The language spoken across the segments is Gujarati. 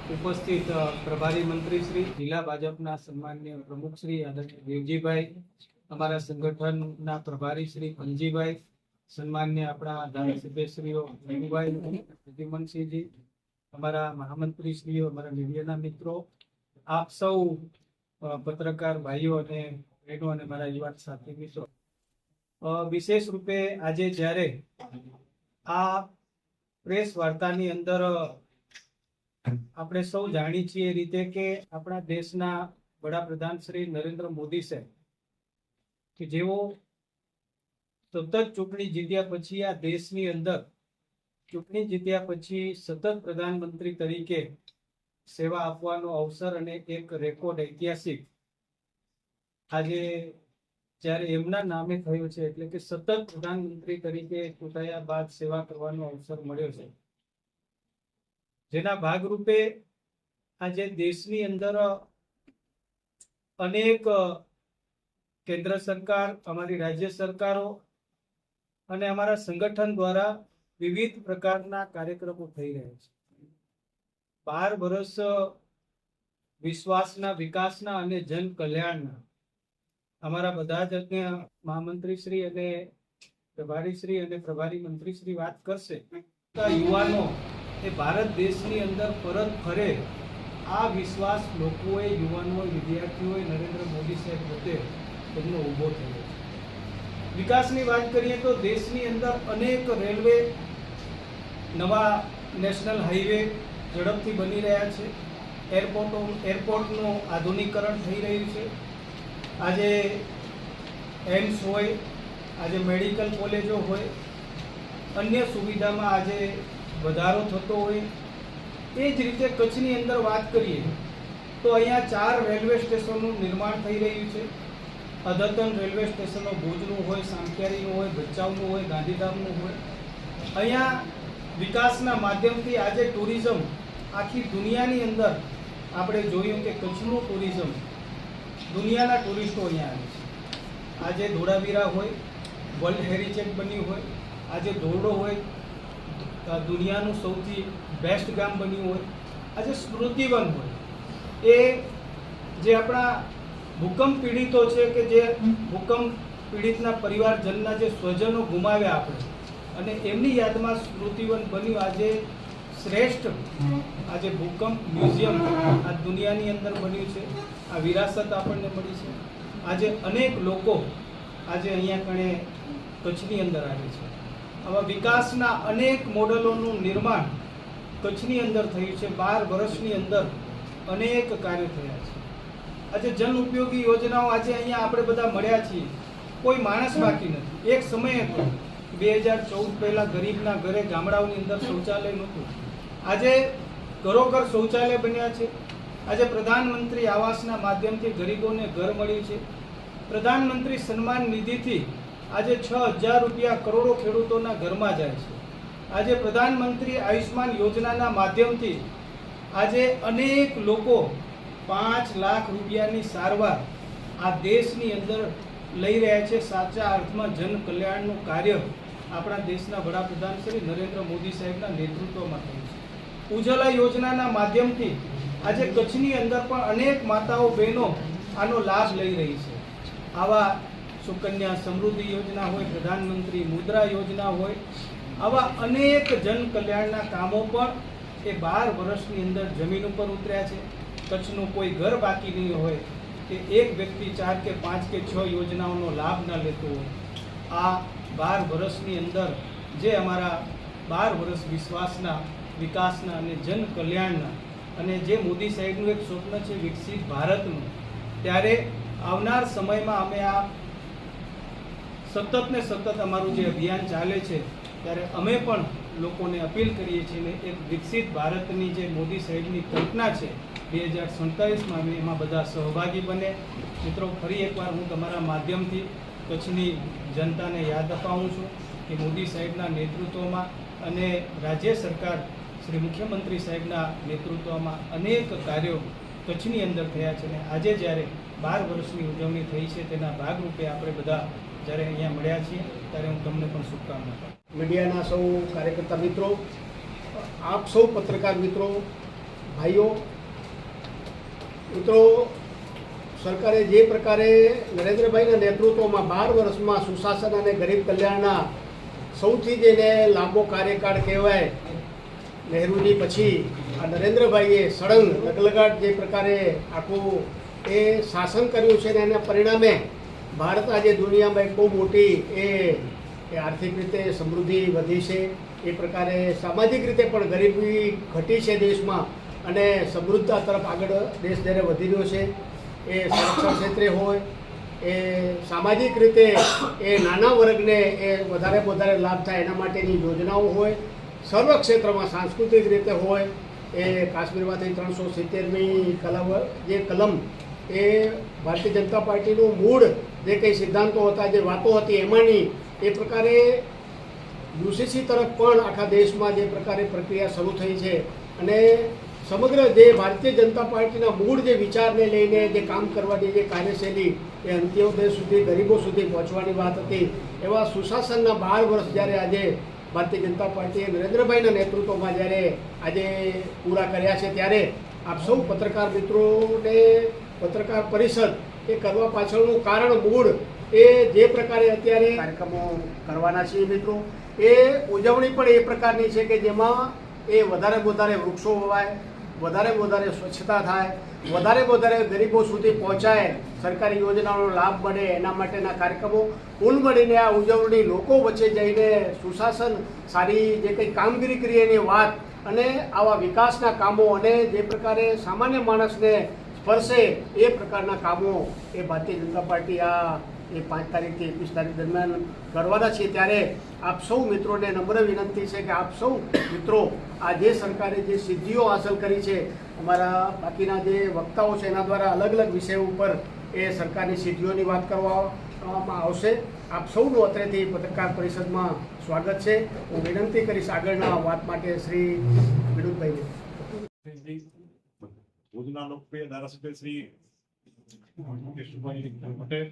ઉપસ્થિત પ્રભારી મંત્રી શ્રી, જિલ્લા ભાજપના સન્માનીય પ્રમુખ શ્રી આદરણીય દેવજીભાઈ, અમારા સંગઠનના પ્રભારી શ્રી પંજીભાઈ, સન્માનીય આપણા ધારાસભ્યશ્રીઓ રઘુભાઈ, પ્રદ્યુમનસિંહજી, અમારા મહામંત્રી શ્રીઓ, અમારા મીડિયાના મિત્રો, આપ સૌ પત્રકાર ભાઈઓ અને બહેનો અને મારા યુવાન સાથી મિત્રો, વિશેષ રૂપે આજે જ્યારે આ પ્રેસ વાર્તાની અંદર આપણે સૌ જાણીએ છીએ એ રીતે કે આપણા દેશના વડાપ્રધાન શ્રી નરેન્દ્ર મોદી સાહેબ કે જેઓ સતત ચૂંટણી જીત્યા પછી આ દેશની અંદર ચૂંટણી જીત્યા પછી સતત પ્રધાનમંત્રી તરીકે સેવા આપવાનો અવસર અને એક રેકોર્ડ ઐતિહાસિક આજે જ્યારે એમના નામે થયો છે, એટલે કે સતત પ્રધાનમંત્રી તરીકે ચૂંટાયા બાદ સેવા કરવાનો અવસર મળ્યો છે, જેના ભાગરૂપે આજે દેશની અંદર અનેક કેન્દ્ર સરકાર, અમારી રાજ્ય સરકારો અને અમારા સંગઠન દ્વારા વિવિધ પ્રકારના કાર્યક્રમો થઈ રહ્યા છે. 12 વર્ષ વિશ્વાસના, વિકાસના અને જન કલ્યાણના અમારા બધા જ અન્ય મહામંત્રી શ્રી અને પ્રભારી શ્રી અને પ્રભારી મંત્રી શ્રી વાત કરશે. યુવાનો એ ભારત દેશની અંદર પરત ફરે આ વિશ્વાસ લોકોએ, યુવાનોએ, વિદ્યાર્થીઓએ નરેન્દ્ર મોદી સાહેબ પોતે તેમનો ઊભો થયો છે. વિકાસની વાત કરીએ તો દેશની અંદર અનેક રેલવે, નવા નેશનલ હાઈવે ઝડપથી બની રહ્યા છે. એરપોર્ટનું આધુનિકરણ થઈ રહ્યું છે. આજે એમ્સ હોય, આજે મેડિકલ કોલેજો હોય, અન્ય સુવિધામાં આજે વધારો થતો હોય. એ જ રીતે કચ્છની અંદર વાત કરીએ તો અહીંયા 4 રેલવે સ્ટેશનનું નિર્માણ થઈ રહ્યું છે. અદ્યતન રેલવે સ્ટેશનો ભુજનું હોય, સામખિયારીનું હોય, ભચાઉનું હોય, ગાંધીધામનું હોય. અહીંયા વિકાસના માધ્યમથી આજે ટુરિઝમ આખી દુનિયાની અંદર આપણે જોયું કે કચ્છનું ટુરિઝમ, દુનિયાના ટુરિસ્ટો અહીંયા આવે છે. આજે ધોળાવીરા હોય, વર્લ્ડ હેરિટેજ બન્યું હોય, આજે ધોરડો હોય, દુનિયાનું સૌથી બેસ્ટ ગામ બન્યું હોય, આજે સ્મૃતિવન હોય, એ જે આપણા ભૂકંપ પીડિતો છે કે જે ભૂકંપ પીડિતના પરિવારજનના જે સ્વજનો ગુમાવ્યા આપણે, અને એમની યાદમાં સ્મૃતિવન બન્યું. આજે શ્રેષ્ઠ આજે ભૂકંપ મ્યુઝિયમ આ દુનિયાની અંદર બન્યું છે. આ વિરાસત આપણને મળી છે. આજે અનેક લોકો આજે અહીંયા કણે કચ્છની અંદર આવે છે. આવા વિકાસના અનેક મોડલોનું નિર્માણ કચ્છની અંદર થયું છે. 12 વર્ષની અંદર અનેક કાર્યો થયા છે. આજે જન ઉપયોગી યોજનાઓ, આજે અહીંયા આપણે બધા મળ્યા છીએ, કોઈ માણસ બાકી નથી. એક સમય હતો 2014 પહેલા ગરીબના ઘરે, ગામડાઓની અંદર શૌચાલય નહોતું. આજે ઘરો-ઘર શૌચાલય બન્યા છે. આજે પ્રધાનમંત્રી આવાસના માધ્યમથી ગરીબોને ઘર મળ્યું છે. પ્રધાનમંત્રી સન્માન નિધિથી આજે 6,000 રૂપિયા કરોડો ખેડૂતોના ઘરમાં જાય છે. આજે પ્રધાનમંત્રી આયુષ્માન યોજનાના માધ્યમથી આજે અનેક લોકો 5 લાખ રૂપિયાની સારવાર આ દેશની અંદર લઈ રહ્યા છે. સાચા અર્થમાં જન કલ્યાણનું કાર્ય આપણા દેશના વડાપ્રધાન શ્રી નરેન્દ્ર મોદી સાહેબના નેતૃત્વમાં થયું છે. ઉજ્જવલા યોજનાના માધ્યમથી આજે કચ્છની અંદર પણ અનેક માતાઓ, બહેનો આનો લાભ લઈ રહી છે. આવા સુકન્યા સમૃદ્ધિ યોજના હોય, પ્રધાનમંત્રી મુદ્રા યોજના હોય, આવા અનેક જન કલ્યાણના કામો પણ એ 12 વર્ષની અંદર જમીન ઉપર ઉતર્યા છે. કચ્છનું કોઈ ઘર બાકી નહીં હોય કે એક વ્યક્તિ 4 કે 5 કે 6 યોજનાઓનો લાભ ન લેતો હોય. આ 12 વર્ષની અંદર જે અમારા 12 વર્ષ વિશ્વાસના, વિકાસના અને જન કલ્યાણના, અને જે મોદી સાહેબનું એક સ્વપ્ન છે વિકસિત ભારતનું, ત્યારે આવનાર સમયમાં અમે આ સતત ને સતત અમારું જે અભિયાન ચાલે છે, ત્યારે અમે પણ લોકોને અપીલ કરીએ છીએ ને એક વિકસિત ભારતની જે મોદી સાહેબની કલ્પના છે 2047માં, અમે એમાં બધા સહભાગી બને. મિત્રો, ફરી એકવાર હું તમારા માધ્યમથી કચ્છની જનતાને યાદ અપાવું છું કે મોદી સાહેબના નેતૃત્વમાં અને રાજ્ય સરકાર શ્રી મુખ્યમંત્રી સાહેબના નેતૃત્વમાં અનેક કાર્યો કચ્છની અંદર થયા છે. અને આજે જ્યારે 12 વર્ષની ઉજવણી થઈ છે, તેના ભાગરૂપે આપણે બધા જ્યારે અહીંયા મળ્યા છીએ, ત્યારે હું તમને પણ શુભકામના આપું. મીડિયાના સૌ કાર્યકર્તા મિત્રો, આપ સૌ પત્રકાર મિત્રો, ભાઈઓ મિત્રો, સરકારે જે પ્રકારે નરેન્દ્રભાઈના નેતૃત્વમાં 12 વર્ષમાં સુશાસન અને ગરીબ કલ્યાણના સૌથી જેને લાંબો કાર્યકાળ કહેવાય નહેરુજી પછી આ નરેન્દ્રભાઈએ સળંગ લગલગાટ જે પ્રકારે આખું એ શાસન કર્યું છે ને એના પરિણામે ભારત આજે દુનિયામાં એક બહુ મોટી એ આર્થિક રીતે સમૃદ્ધિ વધી છે. એ પ્રકારે સામાજિક રીતે પણ ગરીબી ઘટી છે દેશમાં અને સમૃદ્ધતા તરફ આગળ દેશ જ્યારે વધી રહ્યો છે. એ સંરક્ષણ ક્ષેત્રે હોય, એ સામાજિક રીતે એ નાના વર્ગને એ વધારે લાભ થાય એના માટેની યોજનાઓ હોય, સર્વ ક્ષેત્રમાં સાંસ્કૃતિક રીતે હોય, એ કાશ્મીરમાંથી 370મી કલમ એ ભારતીય જનતા પાર્ટીનું મૂળ જે કંઈ સિદ્ધાંતો હતા, જે વાતો હતી એમાંની એ પ્રકારે યુસીસી તરફ પણ આખા દેશમાં જે પ્રકારે પ્રક્રિયા શરૂ થઈ છે અને સમગ્ર જે ભારતીય જનતા પાર્ટીના મૂળ જે વિચારને લઈને જે કામ કરવાની જે કાર્યશૈલી એ અંત્યોદય સુધી ગરીબો સુધી પહોંચવાની વાત હતી, એવા સુશાસનના 12 વર્ષ જ્યારે આજે ભારતીય જનતા પાર્ટીએ નરેન્દ્રભાઈના નેતૃત્વમાં જ્યારે આજે પૂરા કર્યા છે, ત્યારે આપ સૌ પત્રકાર મિત્રોને પત્રકાર પરિષદ એ કરવા પાછળનું કારણ મૂળ એ જે પ્રકારે અત્યારે કાર્યક્રમો કરવાના છીએ મિત્રો, એ ઉજવણી પણ એ પ્રકારની છે કે જેમાં એ વધારે વૃક્ષો વવાય, વધારે સ્વચ્છતા થાય, વધારે ગરીબો સુધી પહોંચાય, સરકારી યોજનાઓનો લાભ મળે, એના માટેના કાર્યક્રમો કુલ મળીને આ ઉજવણી લોકો વચ્ચે જઈને સુશાસન સારી જે કંઈ કામગીરી કરી એની વાત અને આવા વિકાસના કામો અને જે પ્રકારે સામાન્ય માણસને સ્પર્શે એ પ્રકારના કામો એ ભારતીય જનતા પાર્ટી આ 5 તારીખથી 21 તારીખ દરમિયાન કરવાના છે. ત્યારે આપ સૌ મિત્રોને નમ્ર વિનંતી છે કે આપ સૌ મિત્રો આ જે સરકારે જે સિદ્ધિઓ હાંસલ કરી છે, અમારા બાકીના જે વક્તાઓ છે એના દ્વારા અલગ વિષયો ઉપર એ સરકારની સિદ્ધિઓની વાત કરવામાં આવશે. આપ સૌનું અત્રેથી પત્રકાર પરિષદમાં સ્વાગત છે. હું વિનંતી કરીશ આગળના વાત માટે શ્રી વિનોદભાઈને. ભુજના લોકપ્રિય ધારાસભ્ય શ્રી કેશુભાઈ પટેલ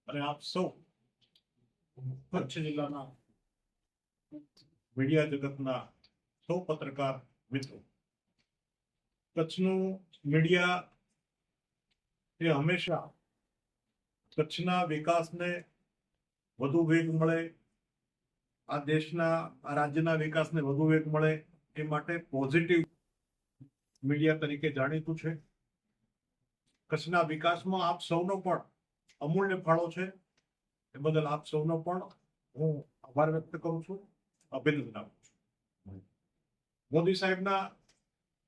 અને આપ સૌ કચ્છ જિલ્લાના મીડિયા જગતના સૌ પત્રકાર મિત્રો, કચ્છનું મીડિયા એ હંમેશા કચ્છના વિકાસને વધુ વેગ મળે, આ દેશના આ રાજ્યના વિકાસને વધુ વેગ મળે એ માટે પોઝિટિવ મીડિયા તરીકે જાણીતું છે. કચ્છના વિકાસમાં આપ સૌનો પણ અમૂલ્ય ફાળો છે, એ બદલ આપ સૌનો પણ હું આભાર વ્યક્ત કરું છું, અભિનંદન આપું છું. મોદી સાહેબના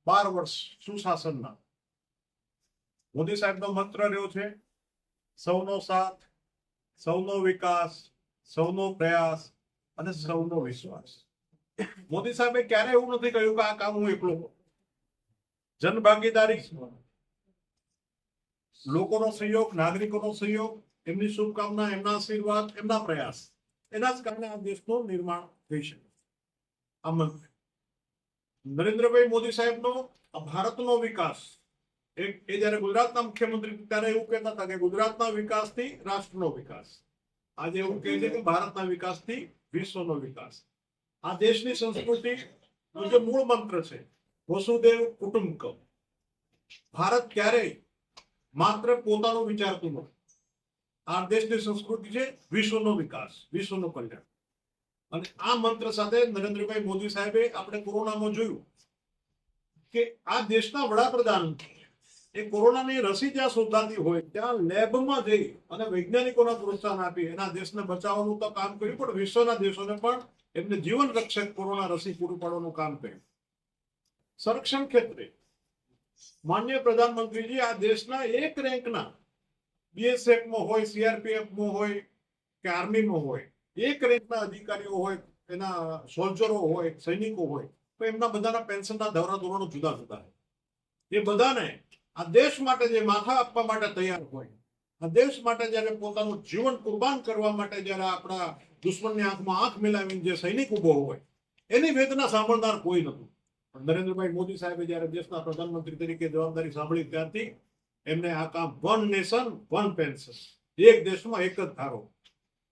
12 વર્ષ સુશાસનના મોદી સાહેબનો મંત્ર રહ્યો છે સૌનો સાથ, સૌનો વિકાસ, સૌનો પ્રયાસ અને સૌનો વિશ્વાસ. મોદી સાહેબે ક્યારે એવું નથી કહ્યું કે આ કામ હું એકલો કરું. જનભાગીદારી, લોકોનો સહયોગ, નાગરિકોનો સહયોગ, એમની શુભકામના, એમના આશીર્વાદ, એમના પ્રયાસ, એના જ કારણે આ દેશનું નિર્માણ થઈ શકે. આ મંત્ર નરેન્દ્રભાઈ મોદી સાહેબનો ભારતનો વિકાસ, એ જયારે ગુજરાતના મુખ્યમંત્રી ત્યારે એવું કહેતા હતા કે ગુજરાતના વિકાસથી રાષ્ટ્રનો વિકાસ. આજે એવું કહે છે કે ભારતના વિકાસથી વિશ્વનો વિકાસ. આ દેશની સંસ્કૃતિ જે મૂળ મંત્ર છે વસુદેવ કુટુંબકમ. ભારત ક્યારેય માત્ર પોતાનું વિચારતું નથી. આ દેશની સંસ્કૃતિ છે વિશ્વનો વિકાસ, વિશ્વનું કલ્યાણ. અને આ મંત્ર સાથે નરેન્દ્રભાઈ મોદી સાહેબે આપણે કોરોનામાં જોયું કે આ દેશના વડાપ્રધાન એ કોરોનાની રસી જ્યાં શોધાતી હોય ત્યાં લેબમાં જઈ અને વૈજ્ઞાનિકોને પ્રોત્સાહન આપી એના દેશને બચાવવાનું તો કામ કર્યું, પણ વિશ્વના દેશોને પણ એમને જીવન રક્ષક કોરોના રસી પૂરું પાડવાનું કામ કર્યું. સંરક્ષણ ક્ષેત્રે માનનીય પ્રધાનમંત્રીજી આ દેશના એક રેન્કના બીએસએફમાં હોય, સીઆરપીએફમાં હોય કે આર્મીમાં હોય, એક રેન્કના અધિકારીઓ હોય, એના સોલ્જરો હોય, સૈનિકો હોય, તો એમના બધાના પેન્શનના ધોરણો જુદા જુદા હોય. એ બધાને આ દેશ માટે જે માથા આપવા માટે તૈયાર હોય, આ દેશ માટે જયારે પોતાનું જીવન કુરબાન કરવા માટે જયારે આપણા દુશ્મનની આંખમાં આંખ મિલાવીને જે સૈનિક ઉભો હોય, એની વેદના સાંભળનાર કોઈ નતું. નરેન્દ્રભાઈ મોદી સાહેબે જયારે દેશના પ્રધાનમંત્રી તરીકે જવાબદારી સાંભળી ત્યારથી એમને આ કામ વન નેશન વન પેન્શન, એક દેશમાં એક જ ધારો,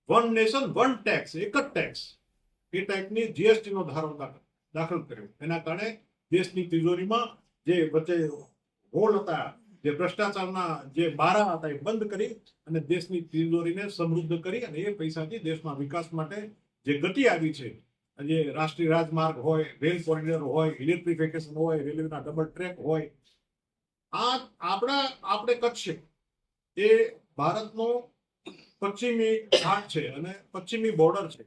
વન નેશન વન ટેક્સ, એક જ ટેક્સ, એ ટાઈપની જીએસટી નો ધારો દાખલ કર્યો. એના કારણે દેશની તિજોરીમાં જે વચ્ચે હોલ હતા, જે ભ્રષ્ટાચારના જે બારા હતા, એ બંધ કરી અને દેશની તિજોરીને સમૃદ્ધ કરી અને એ પૈસાથી દેશના વિકાસ માટે જે ગતિ આવી છે, જે રાષ્ટ્રીય રાજમાર્ગ હોય, રેલ કોરિડોર હોય, ઇલેક્ટ્રિફિકેશન હોય, રેલવેના ડબલ ટ્રેક હોય, આપણે કચ્છ એ ભારતનો પશ્ચિમી ઘાટ છે અને પશ્ચિમી બોર્ડર છે.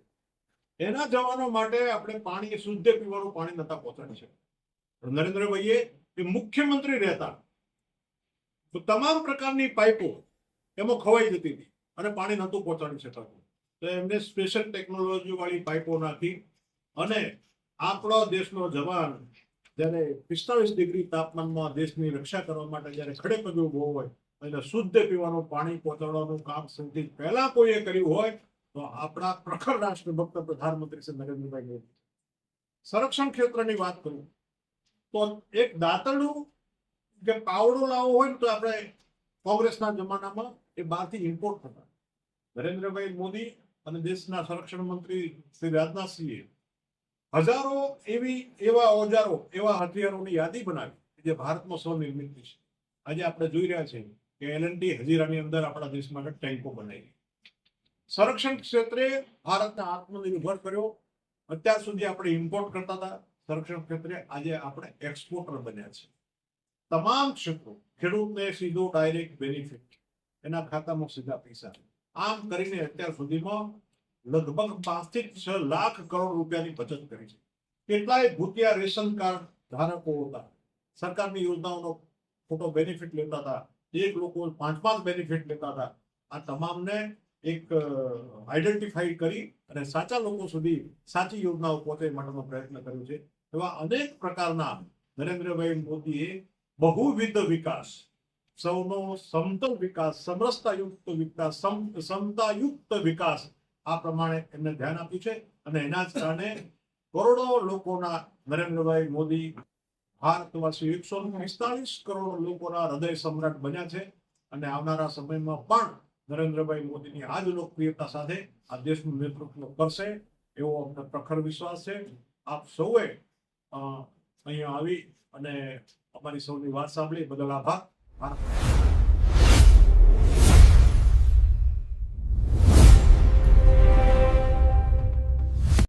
એના જવાનો માટે આપણે પાણી, શુદ્ધ પીવાનું પાણી નતા પહોંચાડી શકે. નરેન્દ્રભાઈએ એ મુખ્યમંત્રી રહેતા તો તમામ પ્રકારની પાઇપો એમાં ખવાઈ જતી હતી અને પાણી નહોતું પહોંચાડી શકાતું. તો એમને સ્પેશિયલ ટેકનોલોજી વાળી પાઇપો નાખી અને આપણો દેશનો જવાન જ્યારે 45 ડિગ્રી તાપમાનમાં દેશની રક્ષા કરવા માટે જ્યારે ખડે પગે ઉભો હોય અને શુદ્ધ પીવાનું પાણી પહોંચાડવાનું કામ સૌથી પહેલા કોઈએ કર્યું હોય તો આપણા પ્રખર રાષ્ટ્રભક્ત પ્રધાનમંત્રી શ્રી નરેન્દ્રભાઈ મોદી. સંરક્ષણ ક્ષેત્રની વાત કરું તો એક દાતરડું કે પાવડો લાવવો હોય ને તો આપણે કોંગ્રેસના જમાનામાં એ બહારથી ઇમ્પોર્ટ થતા. નરેન્દ્રભાઈ મોદી અને દેશના સંરક્ષણ મંત્રી શ્રી રાજનાથસિંહે હજારો એવા ઓજારો, એવા હથિયારોની યાદી બનાવી જે ભારતમાં સ્વનિર્મિત છે. આજે આપણે જોઈ રહ્યા છીએ કે એલએનટી હજીરાની અંદર આપણા દેશ માટે ટેન્કો બનાવી. સંરક્ષણ ક્ષેત્રે ભારતને આત્મનિર્ભર કર્યો. અત્યાર સુધી આપણે ઇમ્પોર્ટ કરતા હતા, સંરક્ષણ ક્ષેત્રે આજે આપણે એક્સપોર્ટર બન્યા છે. તમામ ક્ષેત્રો, ખેડૂતને સીધો ડાયરેક્ટ બેનિફિટ, એના ખાતામાં સીધા પૈસા. આમ કરીને અત્યાર સુધીમાં લગભગ 5 થી 6 લાખ કરોડ રૂપિયાની બચત કરી છે. કેટલાય ભૂતિયા રેશન કાર્ડ ધારકો હતા, સરકારની યોજનાઓનો ખોટો બેનિફિટ લેતા હતા, એક લોકો 5 બેનિફિટ લેતા હતા. આ તમામને એક આઈડેન્ટિફાઈ કરી અને સાચા લોકો સુધી સાચી યોજનાઓ પહોંચે માટેનો પ્રયત્ન કર્યો છે. એવા અનેક પ્રકારના નરેન્દ્રભાઈ મોદીએ બહુવિધ વિકાસ, સૌનો સમતલ વિકાસ, સમરસતાયુક્ત વિકાસ, સમતાયુક્ત વિકાસ, આ પ્રમાણે એમને ધ્યાન આપ્યું છે અને એના જ કારણે કરોડો લોકોના નરેન્દ્રભાઈ મોદી ભારતવાસી 145 કરોડ લોકોના હૃદય સમ્રાટ બન્યા છે. અને આવનારા સમયમાં પણ નરેન્દ્રભાઈ મોદીની આ જ લોકપ્રિયતા સાથે આ દેશનું નેતૃત્વ કરશે એવો અમને પ્રખર વિશ્વાસ છે. આપ સૌએ અહીંયા આવી અને અમારી સૌની વાત સાંભળી બદલ આભાર.